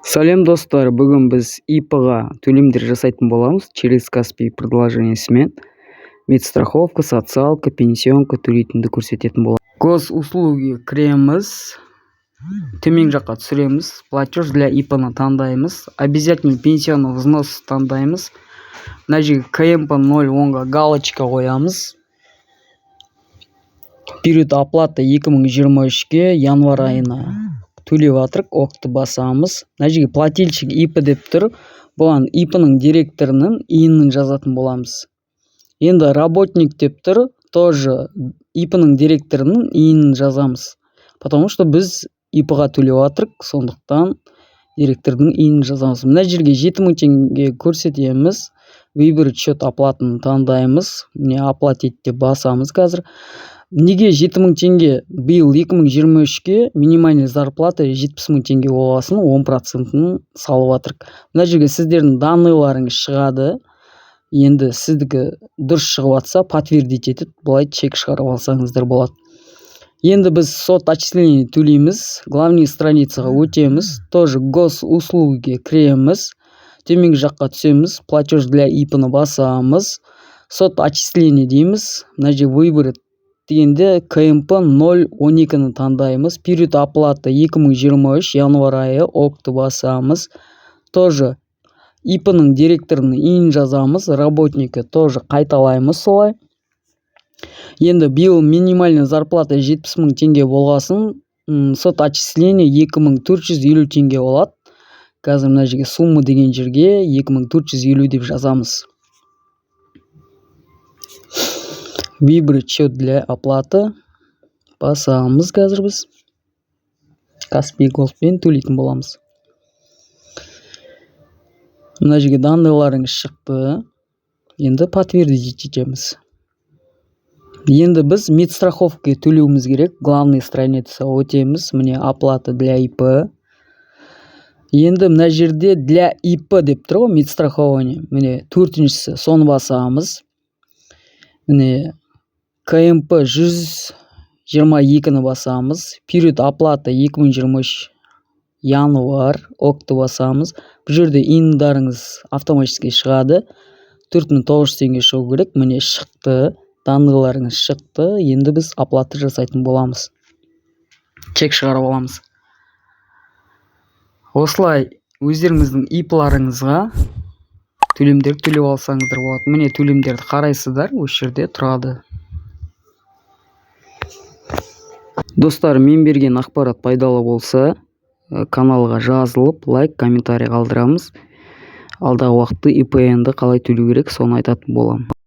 Салем достар, бүгін біз ИП-ға төлемдер жасайтын боламыз через Каспий предложениесімен. Медстраховка, социалка, пенсионка төлейтінді көрсететін боламыз. Госуслуги кіреміз, төмен жаққа түсіреміз, платеж для ИП-ны таңдаймыз, обязательно пенсионный взнос таңдаймыз. Мына жерге КМП 0.10-ға галочка қоямыз. Период оплаты 2023-ге январь айына төлеп жатырық, оқты басамыз. Мына жерге плательщик ИП деп тұр. Бұған ИП-ның директорының иінін жазатын боламыз. Енді работник деп тұр. Тоже ИП-ның директорының иінін жазамыз. Потому что біз ИП-ға төлеп жатырық, сондықтан директордың иінін жазамыз. Мына жерге 7000 теңге көрсетеміз. Выбрать счет оплатыны таңдаймыз. Міне оплатить деп басамыз қазір. Неге 7000 теңге? Биыл 2023-ге минимальный зарплата 70.000 теңге болғасын 10%-ын салып жатырық. Мына жерге сіздердің данныйларыңыз шығады. Енді сіздікі дұрыс шығып жатса подтвердить етіп, былай чек шығарып алсаңыздар болады. Енді біз сот отчисление төлейміз. Главный страницаға өтеміз. Тоже госуслуги кіреміз. Төменгі жаққа түсеміз. Платеж для ИП-ны басамыз. Сот отчисление дейміз. Мына жерге выбор дегенде КМП 0.12-ны таңдаймыз. Период оплаты 2023 январь айы окты басамыз. Тоже ИП-ның директорының иін жазамыз. Работника тоже қайталаймыз солай. Енді биыл минимальный зарплата 70.000 теңге болғасын, сот отчисление 2450 теңге болады. Қазір мына жерге сумма деген жерге 2450 деп жазамыз. Выбрать счет для оплаты басамыз қазір біз. Каспий Голдпен төлейтін боламыз. Мына жерге данныйларыңыз шықты. Енді подтвердить етеміз. Енді біз медстраховка төлеуіміз керек. Главный страница өтеміз. Міне оплата для ИП. Енді мына жерде для ИП деп тұр ғой, медстрахование. Міне 4-шісі соны басамыз. Міне КМП 122-ны басамыз. Период оплаты 2023 январь окты басамыз. Бұл жерде иіндарыңыз автоматически шығады. 4900 теңге шығу керек. Міне шықты. Данныйларыңыз шықты. Енді біз оплата жасайтын боламыз. Чек шығарып аламыз. Осылай өздеріңіздің ИП-ларыңызға төлемдер төлеп алсаңыздар болады. Міне төлемдерді қарайсыздар, осы жерде тұрады. Достар, мен берген ақпарат пайдалы болса, каналға жазылып, лайк, комментарий қалдырамыз. Алдағы уақытта ИП-ны қалай төлеу керек, соны айтатын боламын.